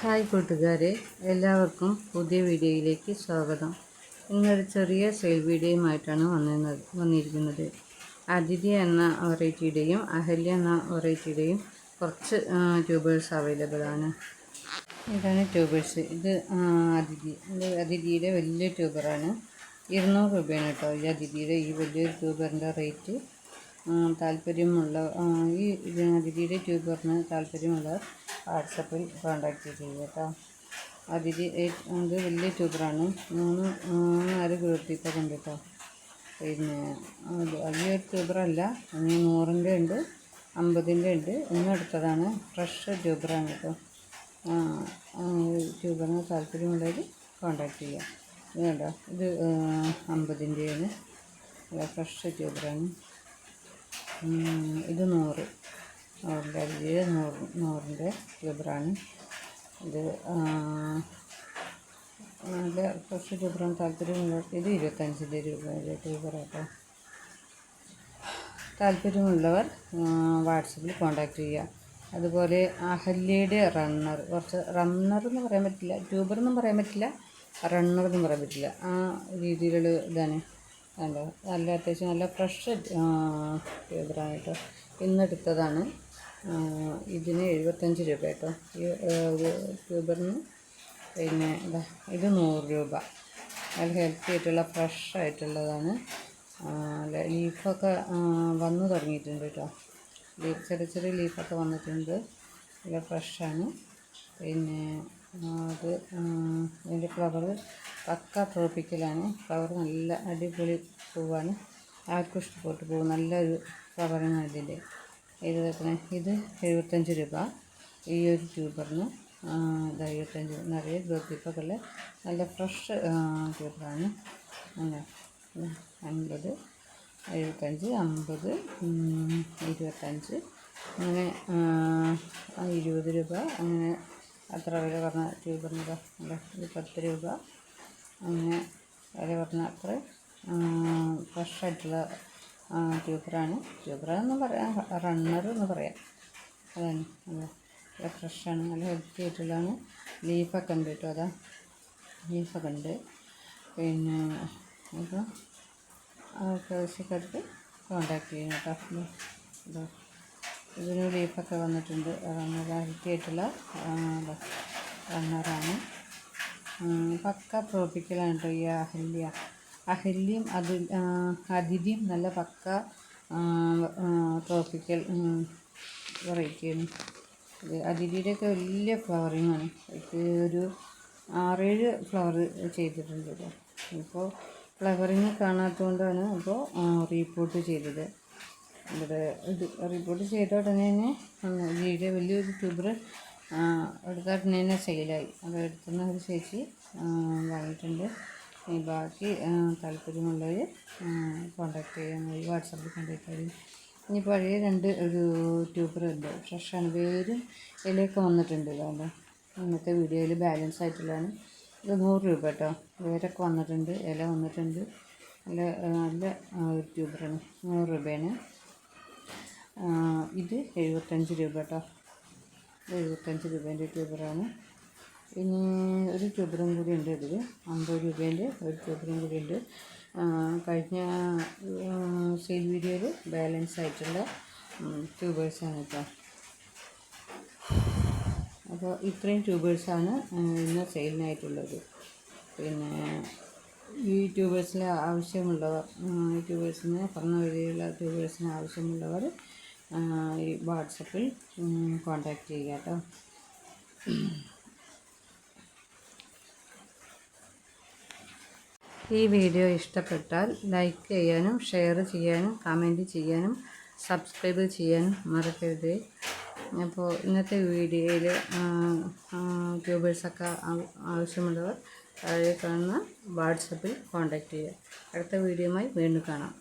Hi കൂട്ടുകാരെ, എല്ലാവർക്കും പുതിയ വീഡിയോയിലേക്ക് സ്വാഗതം. ഇന്നൊരു ചെറിയ സെയിൽ വീഡിയോയുമായിട്ടാണ് വന്നിരിക്കുന്നത്. അതിഥി എന്ന വെറൈറ്റിയുടെയും അഹല്യ എന്ന വെറൈറ്റിയുടെയും കുറച്ച് ട്യൂബേഴ്സ് അവൈലബിൾ ആണ്. ഇതാണ് ട്യൂബേഴ്സ്. ഇത് അതിഥിയുടെ വലിയ ട്യൂബറാണ്. 200 രൂപയാണ് കേട്ടോ ഈ അതിഥിയുടെ ഈ വലിയൊരു ട്യൂബറിൻ്റെ റേറ്റ്. താല്പര്യമുള്ള ഈ അതിഥിയുടെ ട്യൂബറിന് താല്പര്യമുള്ളവർ വാട്സപ്പിൽ കോൺടാക്റ്റ് ചെയ്യുക കേട്ടോ. അതിഥി അത് വലിയ ട്യൂബറാണ്. 3.5 കിലോത്തിപ്പൊക്കെ ഉണ്ട് കേട്ടോ. പിന്നെ വലിയൊരു ട്യൂബറല്ല, 100-ൻ്റെ ഉണ്ട്, 50-ൻ്റെ ഉണ്ട്. ഇന്ന് എടുത്തതാണ്. ഫ്രഷ് ട്യൂബറാണ് കേട്ടോ. ട്യൂബറിന് താല്പര്യമുള്ളവർ കോൺടാക്റ്റ് ചെയ്യുക. ഇത് കേട്ടോ, ഇത് 50-ൻ്റെയാണ്. ഫ്രഷ് ട്യൂബറാണ്. ഇത് 100-ൻ്റെ അതിഥിയുടെ 100-ൻ്റെ ട്യൂബറാണ്. ഇത് നല്ല ഫ്രഷ് ട്യൂബറാണ്. താല്പര്യമുള്ള ഇത് 25 രൂപയുടെ ട്യൂബറാട്ടോ. താല്പര്യമുള്ളവർ വാട്സപ്പിൽ കോൺടാക്റ്റ് ചെയ്യുക. അതുപോലെ അഹല്യയുടെ റണ്ണർ, കുറച്ച് റണ്ണറെന്ന് പറയാൻ പറ്റില്ല, ട്യൂബറെന്നും പറയാൻ പറ്റില്ല, റണ്ണറെന്നും പറയാൻ പറ്റില്ല, ആ രീതിയിലുള്ള ഇതാണ്. നല്ല അത്യാവശ്യം നല്ല ഫ്രഷ് ട്യൂബറാണ് കേട്ടോ. ഇന്നെടുത്തതാണ്. ഇതിന് 75 രൂപ കേട്ടോ ഈ ഒരു ട്യൂബറിന്. പിന്നെ ഇത് 100 രൂപ. നല്ല ഹെൽത്തി ആയിട്ടുള്ള ഫ്രഷ് ആയിട്ടുള്ളതാണ്. ലീഫൊക്കെ വന്നു തുടങ്ങിയിട്ടുണ്ട് കേട്ടോ. ചെറിയ ചെറിയ ലീഫൊക്കെ വന്നിട്ടുണ്ട്. നല്ല ഫ്രഷാണ്. പിന്നെ അത് ഇതിൻ്റെ ഫ്ലവർ പക്ക ട്രോപ്പിക്കലാണ്. ഫ്ലവർ നല്ല അടിപൊളി പൂവാണ്. ആർക്കും ഇഷ്ടപ്പെട്ടു പോകും. നല്ലൊരു ഫ്ലവറാണ് ഇതിൻ്റെ. ഇത് 75 രൂപ ഈ ഒരു ട്യൂബറിന്. 75 നിറയെ ഗ്രോത്തിപ്പൊക്കെ ഉള്ള നല്ല ഫ്രഷ് ട്യൂബറാണ്. 50, 75, 50, 25, അങ്ങനെ 20 രൂപ, അങ്ങനെ അത്ര വില പറഞ്ഞ ട്യൂബറിന്. ഇത് 10 രൂപ, അങ്ങനെ വില പറഞ്ഞ അത്ര ഫ്രഷായിട്ടുള്ള ട്യൂബറാണ്. ട്യൂബറാണെന്ന് പറയാം, റണ്ണർ എന്ന് പറയാം. അതാണ് നല്ല ഫ്രഷാണ്, നല്ല ഹെൽത്തി ആയിട്ടുള്ളതാണ്. ലീഫൊക്കെ ഉണ്ട് കേട്ടോ. അതാ ലീഫൊക്കെ ഉണ്ട്. പിന്നെ അപ്പോൾ ആവശ്യക്കാർക്ക് കോൺടാക്റ്റ് ചെയ്യണം കേട്ടോ. ഇതിന് ലീഫൊക്കെ വന്നിട്ടുണ്ട്. നല്ല ഹെൽത്തി ആയിട്ടുള്ള റണ്ണറാണ്. പക്ക ട്രോപ്പിക്കലാണ് കേട്ടോ ഈ അഹല്യയും അതിഥിയും നല്ല പക്ക ട്രോപ്പിക്കൽ വെറൈറ്റിയാണ്. ഇത് അതിഥിയുടെയൊക്കെ വലിയ ഫ്ലവറിങ്ങാണ്. ഇത് ഒരു 6-7 ഫ്ലവർ ചെയ്തിട്ടുണ്ട് കേട്ടോ. ഇപ്പോൾ ഫ്ലവറിങ് കാണാത്തതുകൊണ്ടാണ് ഇപ്പോൾ റീപ്പോർട്ട് ചെയ്തത്. ഇവിടെ ഇത് റിപ്പോർട്ട് ചെയ്ത ഉടനെ തന്നെ ഇതിൻ്റെ വലിയൊരു ട്യൂബർ എടുത്ത ഉടനെ തന്നെ സെയിലായി. അത് എടുത്തുന്ന ഒരു ചേച്ചി വാങ്ങിയിട്ടുണ്ട്. ബാക്കി താല്പര്യമുള്ളവർ കോൺടാക്റ്റ് ചെയ്യാൻ വാട്സാപ്പിൽ കോൺടാക്റ്റ് ചെയ്യും. ഇനി പഴയ ഒരു ട്യൂബർ ഉണ്ട്, ഫ്രഷാണ്. വേരും ഇലയൊക്കെ വന്നിട്ടുണ്ട്. അതുകൊണ്ട് ഇന്നത്തെ വീഡിയോയിൽ ബാലൻസ് ആയിട്ടുള്ളതാണ്. ഇത് 100 രൂപ കേട്ടോ. വേരൊക്കെ വന്നിട്ടുണ്ട്, ഇല വന്നിട്ടുണ്ട്. നല്ല ഒരു ട്യൂബറാണ്. 100 രൂപയാണ്. ഇത് 75 രൂപ കേട്ടോ. 75 രൂപേൻ്റെ ട്യൂബറാണ്. ഇനി ഒരു ട്യൂബറും കൂടി ഉണ്ട്. ഇതിൽ 50 രൂപേൻ്റെ ഒരു ട്യൂബറും കൂടി ഉണ്ട്. കഴിഞ്ഞ സെയിൽ വീഡിയോയിൽ ബാലൻസ് ആയിട്ടുള്ള ട്യൂബേഴ്സാണ് കേട്ടോ. അപ്പോൾ ഇത്രയും ട്യൂബേഴ്സാണ് ഇന്ന് സെയിലിനായിട്ടുള്ളത്. പിന്നെ ഈ ട്യൂബേഴ്സിന് ആവശ്യമുള്ളവർ, ഈ ട്യൂബേഴ്സിന് പറഞ്ഞ വിലയുള്ള ട്യൂബേഴ്സിന് ആവശ്യമുള്ളവർ ഈ വാട്സപ്പിൽ കോൺടാക്റ്റ് ചെയ്യുക കേട്ടോ. ഈ വീഡിയോ ഇഷ്ടപ്പെട്ടാൽ ലൈക്ക് ചെയ്യാനും ഷെയർ ചെയ്യാനും കമൻറ്റ് ചെയ്യാനും സബ്സ്ക്രൈബ് ചെയ്യാനും മറക്കരുത്. അപ്പോൾ ഇന്നത്തെ വീഡിയോയിൽ ട്യൂബേഴ്സൊക്കെ ആവശ്യമുള്ളവർ താഴെ കാണുന്ന വാട്സപ്പിൽ കോൺടാക്റ്റ് ചെയ്യുക. അടുത്ത വീഡിയോയുമായി വീണ്ടും കാണാം.